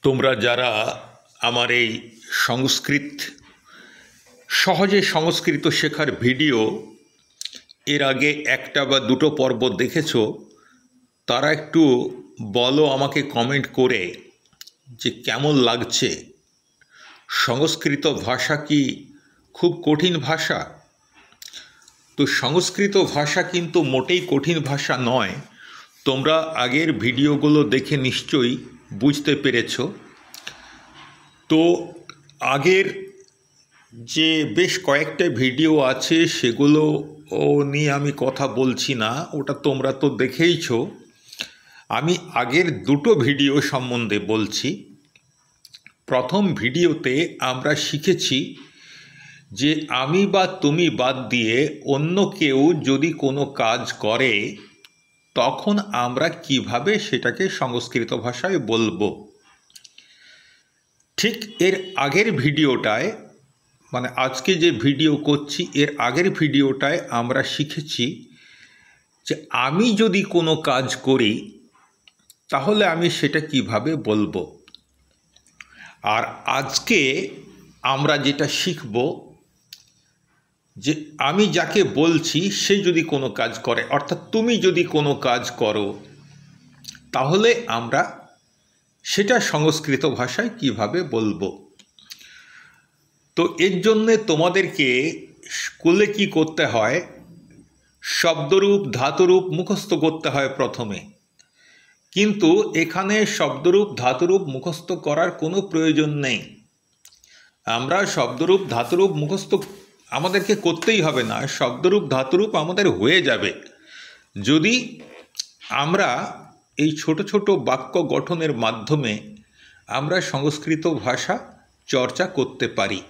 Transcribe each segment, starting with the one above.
তোমরা যারা আমার এই সহজে সংস্কৃত শেখার ভিডিও এর আগে একটা বা দুটো পর্ব দেখেছো, তারা একটু বলো আমাকে কমেন্ট করে যে কেমন লাগছে। সংস্কৃত ভাষা কি খুব কঠিন ভাষা? তো সংস্কৃত ভাষা কিন্তু মোটেই কঠিন ভাষা নয়। তোমরা আগের ভিডিওগুলো দেখে নিশ্চয়ই বুঝতে পেরেছ। তো আগের যে বেশ কয়েকটা ভিডিও আছে সেগুলো নিয়ে আমি কথা বলছি না, ওটা তোমরা তো দেখেইছো। আমি আগের দুটো ভিডিও সম্বন্ধে বলছি। প্রথম ভিডিওতে আমরা শিখেছি যে আমি বা তুমি বাদ দিয়ে অন্য কেউ যদি কোনো কাজ করে তখন আমরা কিভাবে সেটাকে সংস্কৃত ভাষায় বলবো। ঠিক এর আগের ভিডিওটায়, মানে আজকে যে ভিডিও করছি এর আগের ভিডিওটায় আমরা শিখেছি যে আমি যদি কোনো কাজ করি তাহলে আমি সেটা কিভাবে বলবো। আর আজকে আমরা যেটা শিখব যে আমি যাকে বলছি সে যদি কোনো কাজ করে, অর্থাৎ তুমি যদি কোনো কাজ করো, তাহলে আমরা সেটা সংস্কৃত ভাষায় কিভাবে বলবো। তো এর জন্যে তোমাদেরকে স্কুলে কি করতে হয়, শব্দরূপ ধাতুরূপ মুখস্থ করতে হয় প্রথমে। কিন্তু এখানে শব্দরূপ ধাতুরূপ মুখস্থ করার কোনো প্রয়োজন নেই। আমরা শব্দরূপ ধাতুরূপ মুখস্থ আমাদেরকে করতেই হবে না, শব্দরূপ ধাতুরূপ আমাদের হয়ে যাবে যদি আমরা এই ছোট ছোট বাক্য গঠনের মাধ্যমে আমরা সংস্কৃত ভাষা চর্চা করতে পারি।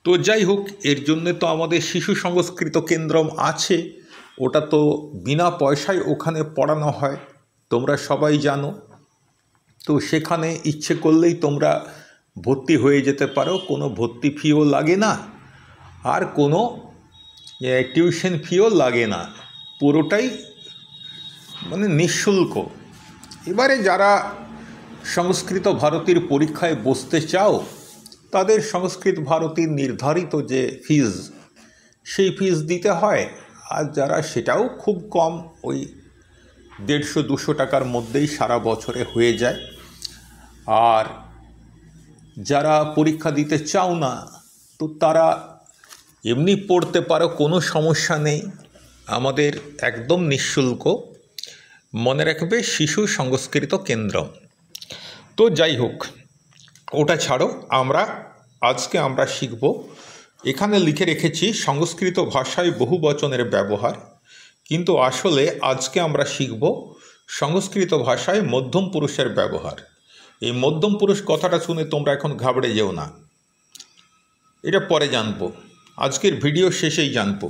তো যাই হোক, এর জন্য তো আমাদের শিশু সংস্কৃত কেন্দ্রম আছে, ওটা তো বিনা পয়সায় ওখানে পড়ানো হয়, তোমরা সবাই জানো। তো সেখানে ইচ্ছে করলেই তোমরা ভর্তি হয়ে যেতে পারো, কোনো ভর্তি ফিও লাগে না, আর কোনো টিউশন ফিও লাগে না, পুরোটাই মানে নিঃশুল্ক। এবারে যারা সংস্কৃত ভারতীর পরীক্ষায় বসতে চাও তাদের সংস্কৃত ভারতীর নির্ধারিত যে ফিজ সেই ফিজ দিতে হয়, আর যারা সেটাও খুব কম, ওই 150-200 টাকার মধ্যেই সারা বছরে হয়ে যায়। আর যারা পরীক্ষা দিতে চাও না তো তারা এমনি পড়তে পারো, কোনো সমস্যা নেই, আমাদের একদম নিঃশুল্ক। মনে রাখবে, শিশু সংস্কৃত কেন্দ্র। তো যাই হোক, ওটা ছাড়ো, আজকে আমরা শিখব, এখানে লিখে রেখেছি সংস্কৃত ভাষায় বহু বচনের ব্যবহার, কিন্তু আসলে আজকে আমরা শিখব সংস্কৃত ভাষায় মধ্যম পুরুষের ব্যবহার। এই মধ্যম পুরুষ কথাটা শুনে তোমরা এখন ঘাবড়ে যেও না, এটা পরে জানবো, আজকের ভিডিও শেষেই জানবো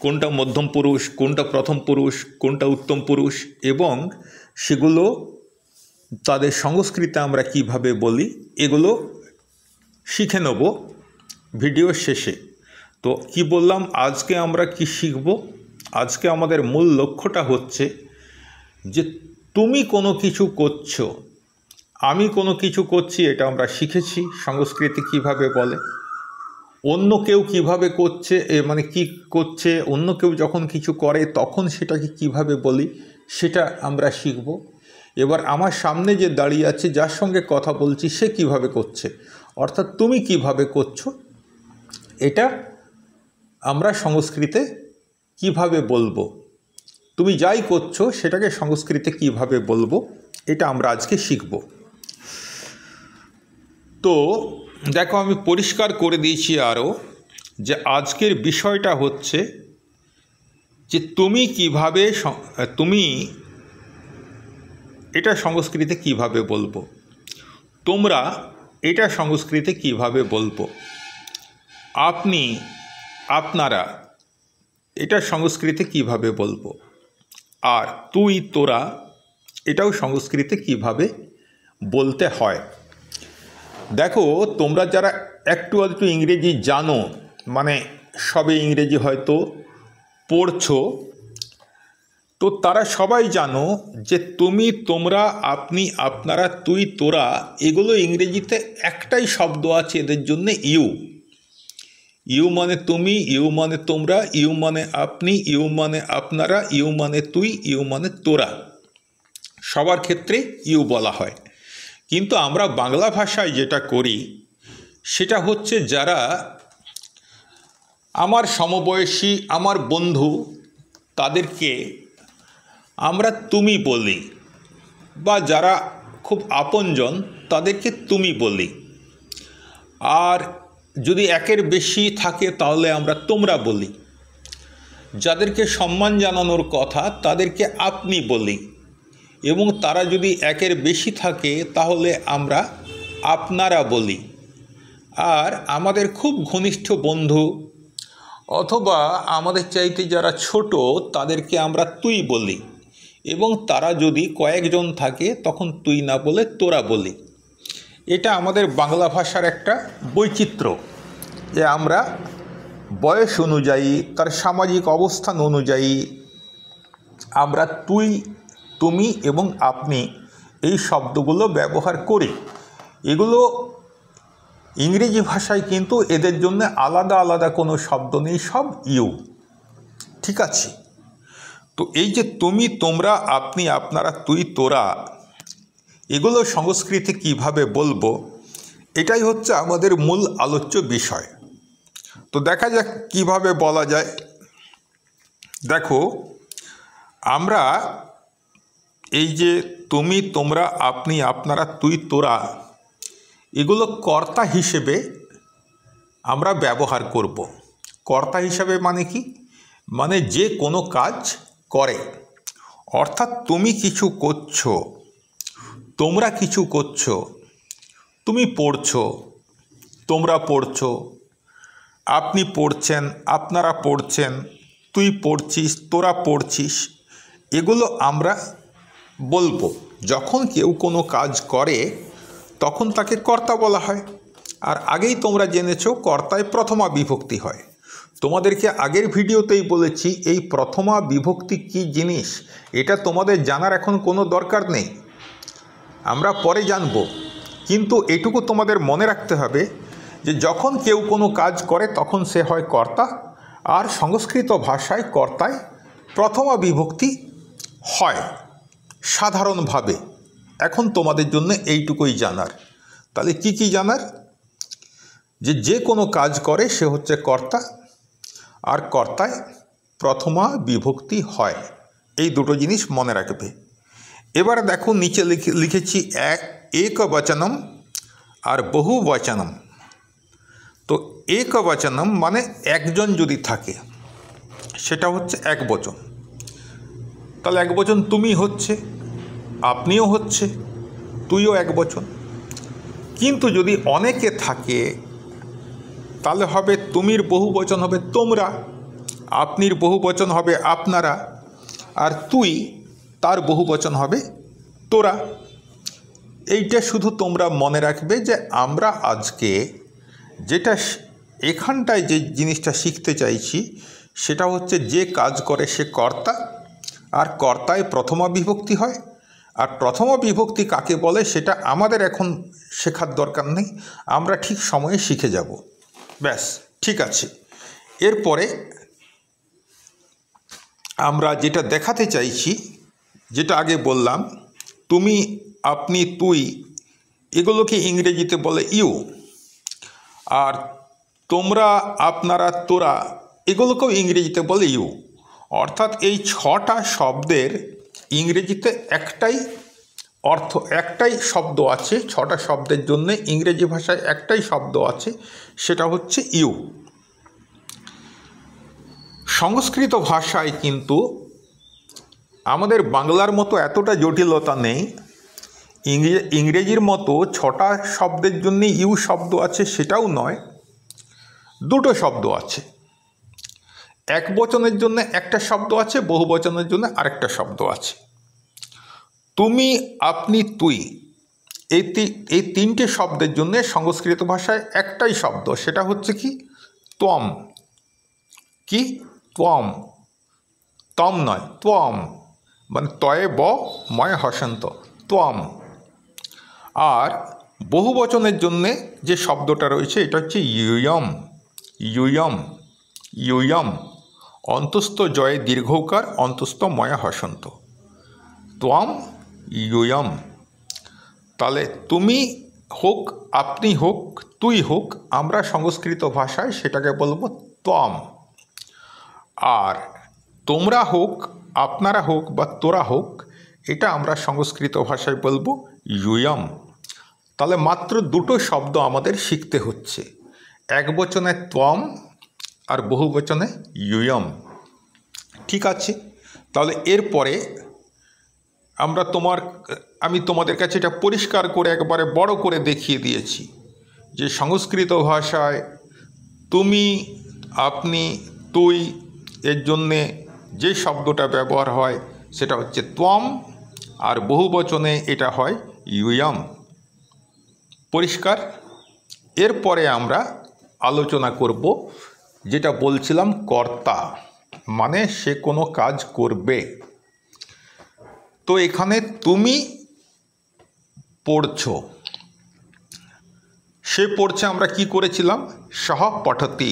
কোনটা মধ্যম পুরুষ, কোনটা প্রথম পুরুষ, কোনটা উত্তম পুরুষ, এবং সেগুলো তাদের সংস্কৃতে আমরা কিভাবে বলি, এগুলো শিখে নেব ভিডিও শেষে। তো কি বললাম, আজকে আমরা কি শিখব? আজকে আমাদের মূল লক্ষ্যটা হচ্ছে যে তুমি কোনো কিছু করছো, আমি কোনো কিছু করছি, এটা আমরা শিখেছি সংস্কৃতে কিভাবে বলে। অন্য কেউ কিভাবে করছে, মানে কি করছে, অন্য কেউ যখন কিছু করে তখন সেটাকে কিভাবে বলি সেটা আমরা শিখব। এবার আমার সামনে যে দাঁড়িয়ে আছে, যার সঙ্গে কথা বলছি, সে কিভাবে করছে, অর্থাৎ তুমি কিভাবে করছো, এটা আমরা সংস্কৃতে কিভাবে বলবো। তুমি যাই করছো সেটাকে সংস্কৃতে কিভাবে বলবো, এটা আমরা আজকে শিখব। তো দেখো, আমি পরিষ্কার করে দিয়েছি আরও যে আজকের বিষয়টা হচ্ছে যে তুমি এটা সংস্কৃতে কিভাবে বলবো, তোমরা এটা সংস্কৃতে কিভাবে বলবো, আপনি আপনারা এটা সংস্কৃতে কিভাবে বলবো, আর তুই তোরা এটাও সংস্কৃতে কিভাবে বলতে হয়। দেখো, তোমরা যারা একটু আধটু ইংরেজি জানো, মানে সবে ইংরেজি হয়তো পড়ছো, তো তো তারা সবাই জানো যে তুমি, তোমরা, আপনি, আপনারা, তুই, তোরা, এগুলো ইংরেজিতে একটাই শব্দ আছে এদের জন্য, ইউ। ইউ মানে তুমি, ইউ মানে তোমরা, ইউ মানে আপনি, ইউ মানে আপনারা, ইউ মানে তুই, ইউ মানে তোরা। সবার ক্ষেত্রে ইউ বলা হয়। কিন্তু আমরা বাংলা ভাষায় যেটা করি সেটা হচ্ছে, যারা আমার সমবয়সী, আমার বন্ধু, তাদেরকে আমরা তুমি বলি, বা যারা খুব আপনজন তাদেরকে তুমি বলি। আর যদি একের বেশি থাকে তাহলে আমরা তোমরা বলি। যাদেরকে সম্মান জানানোর কথা তাদেরকে আপনি বলি, এবং তারা যদি একের বেশি থাকে তাহলে আমরা আপনারা বলি। আর আমাদের খুব ঘনিষ্ঠ বন্ধু অথবা আমাদের চাইতে যারা ছোট তাদেরকে আমরা তুই বলি, এবং তারা যদি কয়েকজন থাকে তখন তুই না বলে তোরা বলি। এটা আমাদের বাংলা ভাষার একটা বৈচিত্র্য, যে আমরা বয়স অনুযায়ী, তার সামাজিক অবস্থান অনুযায়ী আমরা তুই, তুমি এবং আপনি এই শব্দগুলো ব্যবহার করি। এগুলো ইংরেজি ভাষায় কিন্তু এদের জন্য আলাদা আলাদা কোনো শব্দ নেই, সব ইউ। ঠিক আছে? তো এই যে তুমি, তোমরা, আপনি, আপনারা, তুই, তোরা, এগুলো সংস্কৃতে কিভাবে বলবো, এটাই হচ্ছে আমাদের মূল আলোচ্য বিষয়। তো দেখা যাক কিভাবে বলা যায়। দেখো, আমরা এই যে তুমি, তোমরা, আপনি, আপনারা, তুই, তোরা, এগুলো কর্তা হিসেবে আমরা ব্যবহার করব। কর্তা হিসেবে মানে কি? মানে যে কোনো কাজ করে। অর্থাৎ তুমি কিছু করছো, তোমরা কিছু করছো, তুমি পড়ছো, তোমরা পড়ছো, আপনি পড়ছেন, আপনারা পড়ছেন, তুই পড়ছিস, তোরা পড়ছিস, এগুলো আমরা বলবো। যখন কেউ কোনো কাজ করে তখন তাকে কর্তা বলা হয়। আর আগেই তোমরা জেনেছো কর্তায় প্রথমা বিভক্তি হয়। তোমাদেরকে আগের ভিডিওতেই বলেছি এই প্রথমা বিভক্তি কি জিনিস এটা তোমাদের জানার এখন কোনো দরকার নেই, আমরা পরে জানব। কিন্তু এটুকু তোমাদের মনে রাখতে হবে যে যখন কেউ কোনো কাজ করে তখন সে হয় কর্তা, আর সংস্কৃত ভাষায় কর্তায় প্রথমা বিভক্তি হয় সাধারণভাবে। এখন তোমাদের জন্য এইটুকুই জানার। তাহলে কি কি জানার? যে কোনো কাজ করে সে হচ্ছে কর্তা, আর কর্তায় প্রথমা বিভক্তি হয়। এই দুটো জিনিস মনে রাখবে। এবার দেখো নিচে লিখেছি একবচনম আর বহুবচনম। তো একবচনম মানে একজন যদি থাকে সেটা হচ্ছে এক বচন। তাহলে এক বচন তুমি হচ্ছে, আপনিও হচ্ছে, তুইও এক বচন। কিন্তু যদি অনেকে থাকে তাহলে হবে তুমির বহুবচন হবে তোমরা, আপনির বহুবচন হবে আপনারা, আর তুই তার বহুবচন হবে তোরা। এইটা শুধু তোমরা মনে রাখবে যে আমরা আজকে যেটা এখানটায় যে জিনিসটা শিখতে চাইছি সেটা হচ্ছে যে কাজ করে সে কর্তা, আর কর্তায় প্রথমা বিভক্তি হয়। আর প্রথমা বিভক্তি কাকে বলে সেটা আমাদের এখন শেখার দরকার নেই, আমরা ঠিক সময়ে শিখে যাব। ব্যাস, ঠিক আছে। এরপরে আমরা যেটা দেখাতে চাইছি, যেটা আগে বললাম, তুমি, আপনি, তুই, এগুলোকে ইংরেজিতে বলে ইউ। আর তোমরা, আপনারা, তোরা, এগুলোকেও ইংরেজিতে বলে ইউ। অর্থাৎ এই 6টা শব্দের ইংরেজিতে একটাই অর্থ, একটাই শব্দ আছে। 6টা শব্দের জন্য ইংরেজি ভাষায় একটাই শব্দ আছে, সেটা হচ্ছে ইউ। সংস্কৃত ভাষায় কিন্তু আমাদের বাংলার মতো এতটা জটিলতা নেই। ইংরেজির মতো 6টা শব্দের জন্য ইউ শব্দ আছে সেটাও নয়, দুটো শব্দ আছে। এক বচনের জন্য একটা শব্দ আছে, বহু বচনের জন্য আরেকটা শব্দ আছে। তুমি, আপনি, তুই, এই তিনটে শব্দের জন্য সংস্কৃত ভাষায় একটাই শব্দ, সেটা হচ্ছে কি? ত্বম। কি? ত্বম। তম নয়, ত্বম। মানে তয়ে ব ময় হসন্ত ত্বম। আর বহু বচনের জন্যে যে শব্দটা রয়েছে এটা হচ্ছে ইউয়ম। ইউয়ম ইউয়ম অন্তস্থ জয়ে দীর্ঘকার, অন্তস্থ ময় হসন্ত ত্বম ইউয়ম। তাহলে তুমি হোক, আপনি হোক, তুই হোক, আমরা সংস্কৃত ভাষায় সেটাকে বলবো ত্বম। আর তোমরা হোক, আপনারা হোক বা তোরা হোক, এটা আমরা সংস্কৃত ভাষায় বলবো ইউয়ম। তাহলে মাত্র দুটো শব্দ আমাদের শিখতে হচ্ছে, এক বচনে ত্বম আর বহু বচনে ইউয়ম। ঠিক আছে, তাহলে এরপরে আমি তোমাদের কাছে এটা পরিষ্কার করে একবারে বড় করে দেখিয়ে দিয়েছি যে সংস্কৃত ভাষায় তুমি, আপনি, তুই এর জন্যে যে শব্দটা ব্যবহার হয় সেটা হচ্ছে ত্বম, আর বহু বচনে এটা হয় ইউয়ম। পরিষ্কার? এরপরে আমরা আলোচনা করব যেটা বলছিলাম কর্তা, মানে সে কোনো কাজ করবে। তো এখানে তুমি পড়ছো, সে পড়ছে, আমরা কি করেছিলাম সহ পঠতি,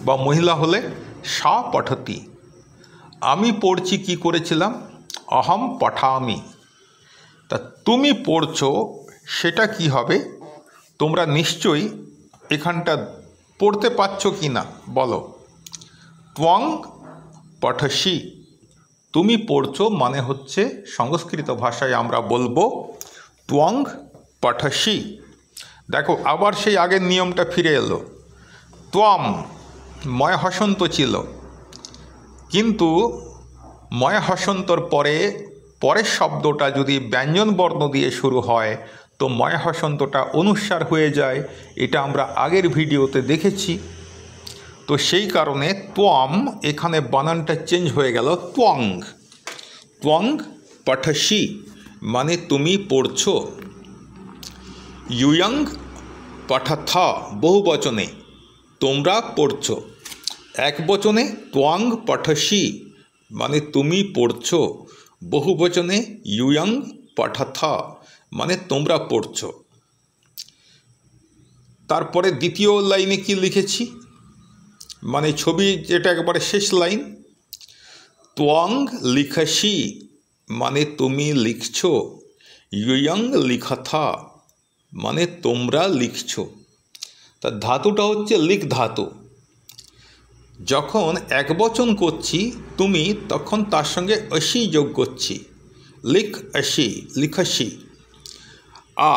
বা মহিলা হলে সা পঠতি। আমি পড়ছি কি করেছিলাম অহম পঠামি। তা তুমি পড়ছো সেটা কি হবে, তোমরা নিশ্চয়ই এখানটা পড়তে পারছো কি না বলো। ত্বং পঠসি, তুমি পড়ছো মানে হচ্ছে সংস্কৃত ভাষায় আমরা বলবো ত্বং পঠসি। দেখো আবার সেই আগের নিয়মটা ফিরে এলো। ত্বম ময় হসন্ত ছিল, কিন্তু ময় হসন্তর পরের শব্দটা যদি ব্যঞ্জন বর্ণ দিয়ে শুরু হয় তো ময় হসন্তটা অনুস্বার হয়ে যায়। এটা আমরা আগের ভিডিওতে দেখেছি। তো সেই কারণে ত্বম এখানে বানানটা চেঞ্জ হয়ে গেল ত্বং। ত্বং পঠসি মানে তুমি পড়ছো। ইউয়ং পঠথ বহু বচনে তোমরা পড়ছো। এক বচনে ত্বং পঠসি মানে তুমি পড়ছো। বহু বচনে ইউয়ং পঠথ মানে তোমরা পড়ছো। তারপরে দ্বিতীয় লাইনে কি লিখেছি, মানে ছবি যেটা একেবারে শেষ লাইন, ত্বং লিখসি মানে তুমি লিখছো। ইউয়ং লিখথ মানে তোমরা লিখছো। তা ধাতুটা হচ্ছে লিখ ধাতু। যখন এক বচন করছি তুমি, তখন তার সঙ্গে অসি যোগ করছি, লিখ অসি, লিখসি।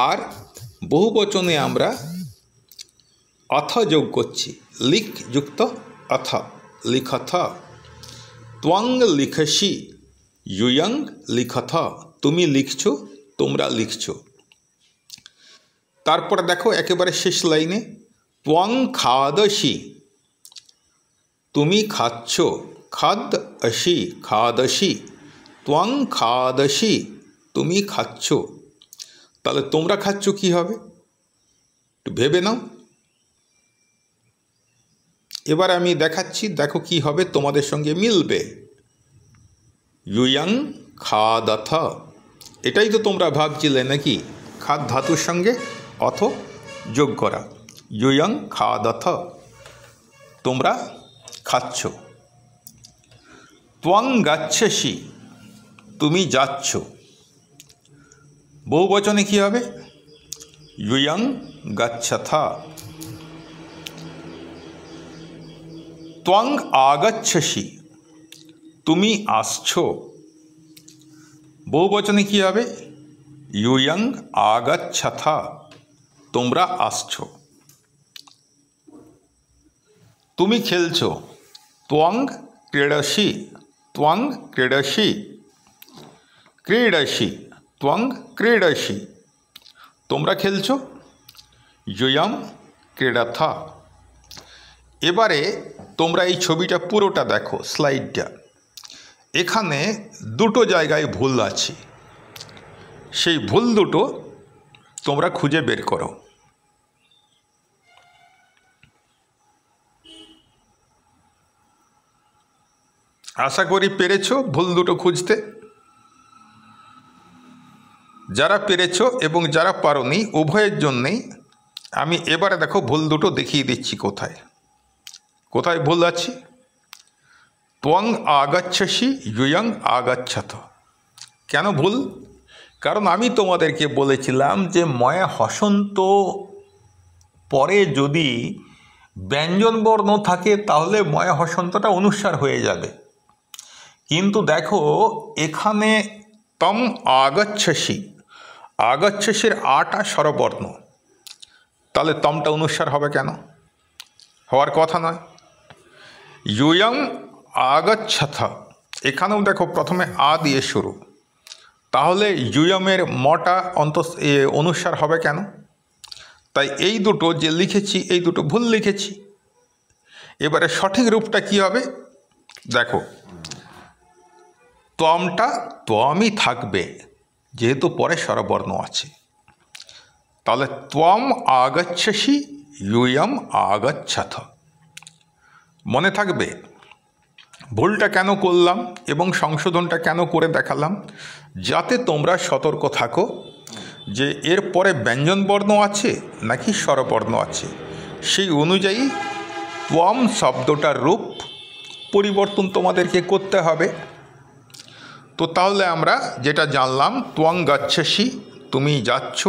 আর বহু বচনে আমরা অথ যোগ করছি, লিখ যুক্ত অথ, লিখথ। ত্বং লিখসি ইউয়ং লিখথ, তুমি লিখছো, তোমরা লিখছো। তারপরে দেখো একেবারে শেষ লাইনে, ত্বং খাদসি তুমি খাচ্ছ। খাদ অসি খাদসি, ত্বং খাদসি তুমি খাচ্ছ। তাহলে তোমরা খাচ্ছ কি হবে একটু ভেবে নাও। এবার আমি দেখাচ্ছি, দেখো কি হবে, তোমাদের সঙ্গে মিলবে। ইউয়ং খাদথ, এটাই তো তোমরা ভাবছিলে নাকি, খাদ ধাতুর সঙ্গে অথ যোগ করা। ইউয়ং খাদথ তোমরা খাচ্ছ। ত্বং গাচ্ছসি তুমি যাচ্ছ। বহু বচনে কী হবে, ইউয়ং গচ্ছথ। ত্বং আগচ্ছসি তুমি আসছো। বহু বচনে কী হবে, ইউয়ং আগচ্ছথ তোমরা আসছো। তুমি খেলছো। ত্বং ক্রীডসি, ত্বং ক্রীডসি, ক্রীডসি, ত্বং ক্রীডসি তোমরা খেলছো। ইয়ং ক্রীডাথ। এবারে তোমরা এই ছবিটা পুরোটা দেখো, স্লাইডটা। এখানে দুটো জায়গায় ভুল আছে, সেই ভুল দুটো তোমরা খুঁজে বের করো। আশা করি পেরেছো ভুল দুটো খুঁজতে। যারা পেরেছ এবং যারা পারোনি উভয়ের জন্যেই আমি এবারে দেখো ভুল দুটো দেখিয়ে দিচ্ছি কোথায় কোথায় ভুল আছে। ত্বং আগাচ্ছসি ইয়ং আগাচ্ছথ। কেন ভুল? কারণ আমি তোমাদেরকে বলেছিলাম যে ময়া হসন্ত পরে যদি ব্যঞ্জনবর্ণ থাকে তাহলে ময়া হসন্তটা অনুস্বার হয়ে যাবে, কিন্তু দেখো এখানে তম আগাচ্ছসি, আগাচ্ছসির আটা স্বরবর্ণ, তাহলে তমটা অনুস্বার হবে কেন? হওয়ার কথা নয়। ইয়ং আগাচ্ছথ, এখানেও দেখো প্রথমে আ দিয়ে শুরু, তাহলে ইয়মের মটা অনুস্বার হবে কেন? তাই এই দুটো যে লিখেছি এই দুটো ভুল লিখেছি। এবারে সঠিক রূপটা কি হবে দেখো, ত্বমটা ত্বমই থাকবে যেহেতু পরে স্বরবর্ণ আছে, তাহলে ত্বম আগাচ্ছসি ইয়ম আগাচ্ছথ। মনে থাকবে ভুলটা কেন করলাম এবং সংশোধনটা কেন করে দেখালাম, যাতে তোমরা সতর্ক থাকো যে এর পরে ব্যঞ্জনবর্ণ আছে নাকি স্বরবর্ণ আছে, সেই অনুযায়ী ত্বম শব্দটার রূপ পরিবর্তন তোমাদেরকে করতে হবে। তো তাহলে আমরা যেটা জানলাম, ত্বং গচ্ছসি তুমি যাচ্ছ,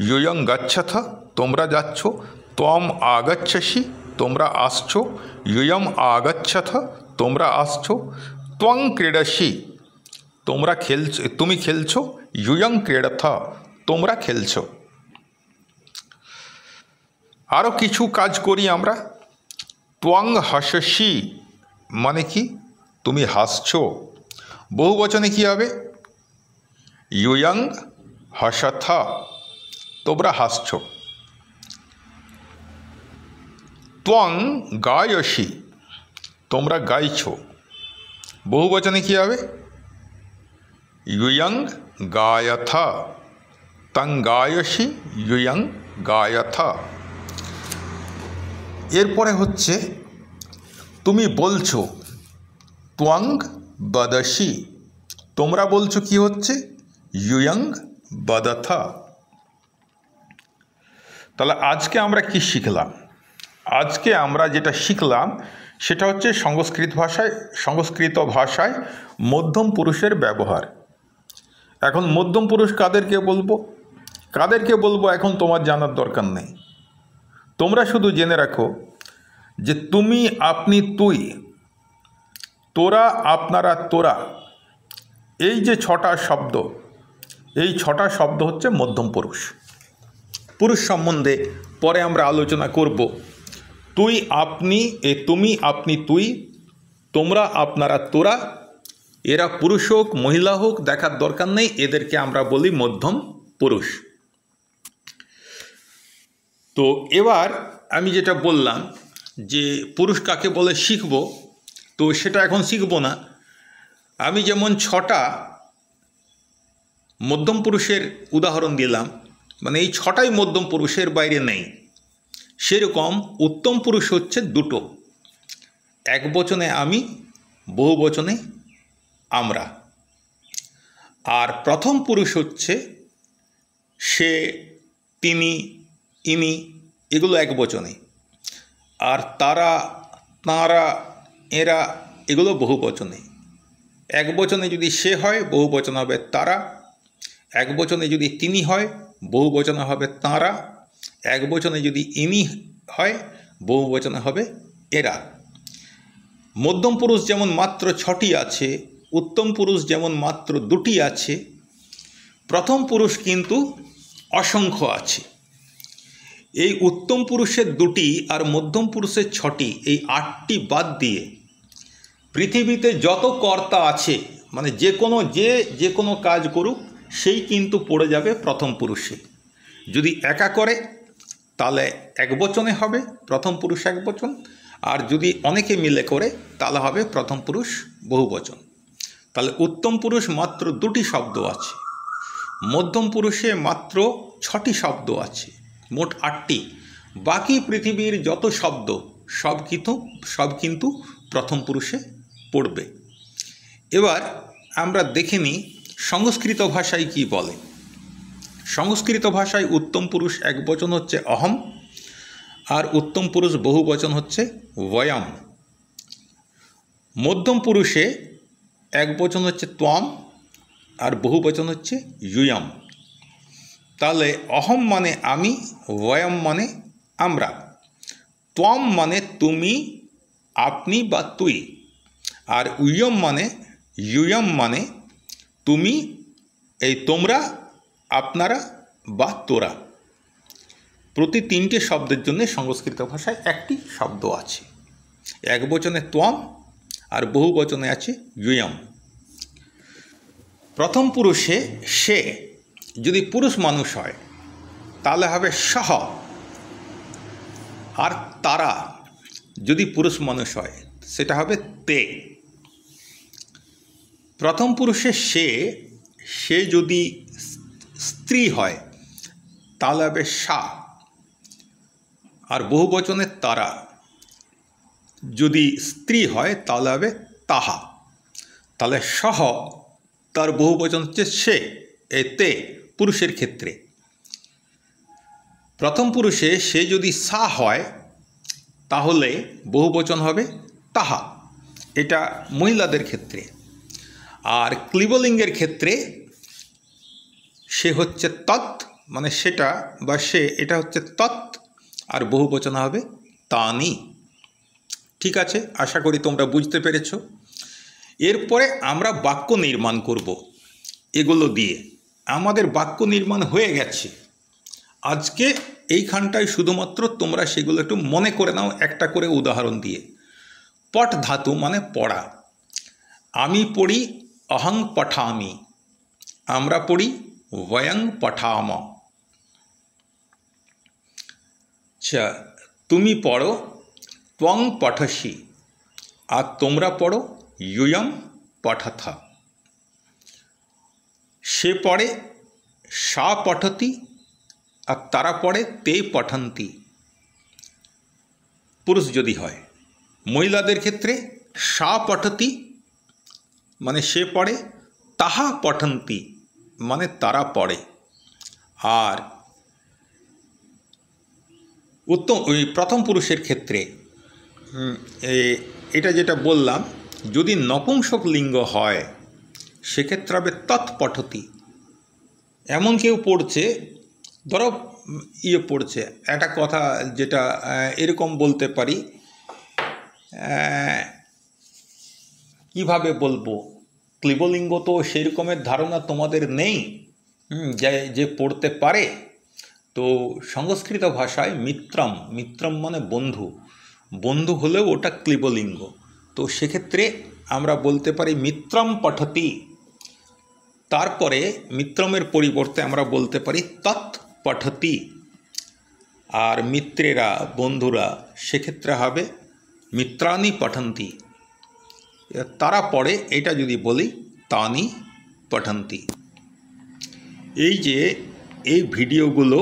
ইয়ং গচ্ছথ তোমরা যাচ্ছ, ত্বম আগাচ্ছসি তোমরা আসছো, ইয়ম আগাচ্ছথ তোমরা আসছো, ত্বং ক্রীডসি তোমরা খেলছো, তুমি খেলছো, ইয়ং ক্রীডথ তোমরা খেলছো। আরও কিছু কাজ করি আমরা। ত্বং হাসসি মানে কি? তুমি হাসছো। বহুবচনে কি হবে? ইয়ং হাসথ তোমরা হাসছো। ত্বং গায়সি তোমরা গাইছো। বহুবচনে কি হবে? ইয়ং গায়থ তং গায়সি ইয়ং গায়থ। এরপরে হচ্ছে তুমি বলছো, ত্বং বদসি তোমরা বলছো, কি হচ্ছে? ইয়ং বদথ। তাহলে আজকে আমরা কি শিখলাম? আজকে আমরা যেটা শিখলাম সেটা হচ্ছে সংস্কৃত ভাষায় মধ্যম পুরুষের ব্যবহার। এখন মধ্যম পুরুষ কাদেরকে বলবো এখন তোমার জানার দরকার নেই। তোমরা শুধু জেনে রাখো যে তুমি, আপনি, তুই, তোরা, আপনারা, তোরা, এই যে ছটা শব্দ, এই ছটা শব্দ হচ্ছে মধ্যম পুরুষ। পুরুষ সম্বন্ধে পরে আমরা আলোচনা করব। তুই, আপনি, তুমি, আপনি, তুই, তোমরা, আপনারা, তোরা, এরা পুরুষ হোক মহিলা হোক দেখার দরকার নেই, এদেরকে আমরা বলি মধ্যম পুরুষ। তো এবার আমি যেটা বললাম যে পুরুষ কাকে বলে শিখব, তো সেটা এখন শিখব না। আমি যেমন ছটা মধ্যম পুরুষের উদাহরণ দিলাম, মানে এই ছটাই মধ্যম পুরুষের বাইরে নেই, সেরকম উত্তম পুরুষ হচ্ছে দুটো, এক বচনে আমি, বহু বচনে আমরা। আর প্রথম পুরুষ হচ্ছে সে, তিনি, ইনি, এগুলো এক বচনে। আর তারা, তাঁরা, এরা, এগুলো বহু বচনে। এক বচনে যদি সে হয় বহু বচন হবে তারা, এক বচনে যদি তিনি হয় বহু বচনে হবে তাঁরা, এক বচনে যদি ইনি হয় বহু বচনে হবে এরা। মধ্যম পুরুষ যেমন মাত্র 6টি আছে, উত্তম পুরুষ যেমন মাত্র 2টি আছে, প্রথম পুরুষ কিন্তু অসংখ্য আছে। এই উত্তম পুরুষের 2টি আর মধ্যম পুরুষের 6টি, এই 8টি বাদ দিয়ে পৃথিবীতে যত কর্তা আছে, মানে যে কোনো কাজ করুক সেই কিন্তু পড়ে যাবে প্রথম পুরুষে। যদি একা করে তাহলে এক বচনে হবে প্রথম পুরুষ এক বচন, আর যদি অনেকে মিলে করে তাহলে হবে প্রথম পুরুষ বহু বচন। তাহলে উত্তম পুরুষ মাত্র 2টি শব্দ আছে, মধ্যম পুরুষে মাত্র 6টি শব্দ আছে, মোট 8টি। বাকি পৃথিবীর যত শব্দ সব কিন্তু প্রথম পুরুষে পড়বে। এবার আমরা দেখে নিই সংস্কৃত ভাষায় কি বলে। সংস্কৃত ভাষায় উত্তম পুরুষ একবচন হচ্ছে অহম, আর উত্তম পুরুষ বহুবচন হচ্ছে বয়ম। মধ্যম পুরুষে একবচন হচ্ছে ত্বম, আর বহুবচন হচ্ছে ইয়ম। তাহলে অহম মানে আমি, বয়ম মানে আমরা, ত্বম মানে তুমি, আপনি বা তুই, আর ইয়ম মানে তুমি, এই তোমরা, আপনারা বা তোরা। প্রতি তিনটে শব্দের জন্য সংস্কৃত ভাষায় একটি শব্দ আছে। একবচনে ত্বম আর বহুবচনে আছে ইয়ম। প্রথম পুরুষে সে যদি পুরুষ মানুষ হয় তাহলে হবে সহ, আর তারা যদি পুরুষ মানুষ হয় সেটা হবে তে। প্রথম পুরুষে সে যদি স্ত্রী হয় তাহলে হবে সা, আর বহুবচনে তারা যদি স্ত্রী হয় তাহলে হবে তাহা। তাহলে সহ তার বহুবচন হচ্ছে সে, এতে পুরুষের ক্ষেত্রে। প্রথম পুরুষে সে যদি সা হয় তাহলে বহুবচন হবে তাহা, এটা মহিলাদের ক্ষেত্রে। আর ক্লিবলিঙ্গের ক্ষেত্রে সে হচ্ছে তৎ, মানে সেটা বা সে, এটা হচ্ছে তৎ, আর বহুবচন হবে তানি। ঠিক আছে, আশা করি তোমরা বুঝতে পেরেছ। এরপরে আমরা বাক্য নির্মাণ করব এগুলো দিয়ে। আমাদের বাক্য নির্মাণ হয়ে গেছে। আজকে এইখানটায় শুধুমাত্র তোমরা সেগুলো একটু মনে করে নাও একটা করে উদাহরণ দিয়ে। পঠ ধাতু মানে পড়া। আমি পড়ি অহং পঠামি, আমরা পড়ি বয়ং পঠাম। আচ্ছা, তুমি পড়ো ত্বং পঠসি, আর তোমরা পড়ো ইয়ম পঠথ। সে পড়ে সা পঠতি, আর তারা পড়ে তে পঠন্তি, পুরুষ যদি হয়। মহিলাদের ক্ষেত্রে সা পঠতি মানে সে পড়ে, তাহা পঠন্তি মানে তারা পড়ে। আর প্রথম পুরুষের ক্ষেত্রে এটা যেটা বললাম, যদি নপুংসক লিঙ্গ হয় সেক্ষেত্রে হবে তৎপঠতি। এমন কেউ পড়ছে, ধরো পড়ছে একটা কথা, যেটা এরকম বলতে পারি, কিভাবে বলবো, ক্লিবলিঙ্গ তো সেই রকমের ধারণা তোমাদের নেই যে পড়তে পারে। তো সংস্কৃত ভাষায় মিত্রম মানে বন্ধু হলেও ওটা ক্লিবলিঙ্গ। তো সেক্ষেত্রে আমরা বলতে পারি মিত্রম পঠতি। তারপরে মিত্রমের পরিবর্তে আমরা বলতে পারি তৎ পঠতি। আর মিত্রেরা, বন্ধুরা, সেক্ষেত্রে হবে মিত্রানি পঠন্তি, তারা পড়ে, এটা যদি বলি তানি পঠন্তি। এই যে এই ভিডিওগুলো,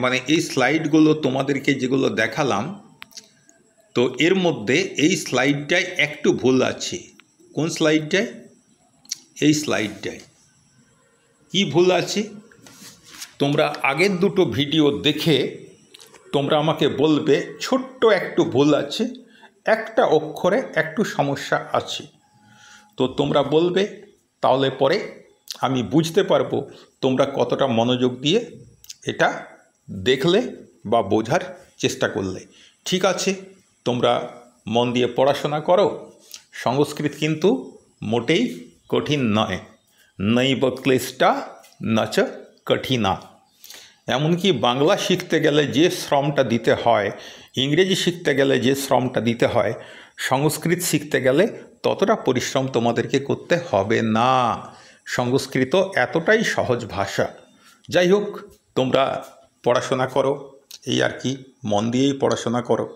মানে এই স্লাইডগুলো তোমাদেরকে যেগুলো দেখালাম, তো এর মধ্যে এই স্লাইডটায় একটু ভুল আছে। কোন স্লাইডটায়? এই স্লাইডটায় কি ভুল আছে তোমরা আগের দুটো ভিডিও দেখে তোমরা আমাকে বলবে ছোট্ট একটু ভুল আছে, একটা অক্ষরে একটু সমস্যা আছে। তো তোমরা বলবে, তাহলে পরে আমি বুঝতে পারবো তোমরা কতটা মনোযোগ দিয়ে এটা দেখলে বা বোঝার চেষ্টা করলে। ঠিক আছে, তোমরা মন দিয়ে পড়াশোনা করো। সংস্কৃত কিন্তু মোটেই কঠিন নয়। নৈব ক্লেশটা নচ কঠিনা। এমনকি বাংলা শিখতে গেলে যে শ্রমটা দিতে হয়, ইংরেজি শিখতে গেলে যে শ্রমটা দিতে হয়, সংস্কৃত শিখতে গেলে ততটা পরিশ্রম তোমাদেরকে করতে হবে না। সংস্কৃত এতটাই সহজ ভাষা। যাই হোক, তোমরা পড়াশোনা করো, এই আর কি, মন দিয়েই পড়াশোনা করো।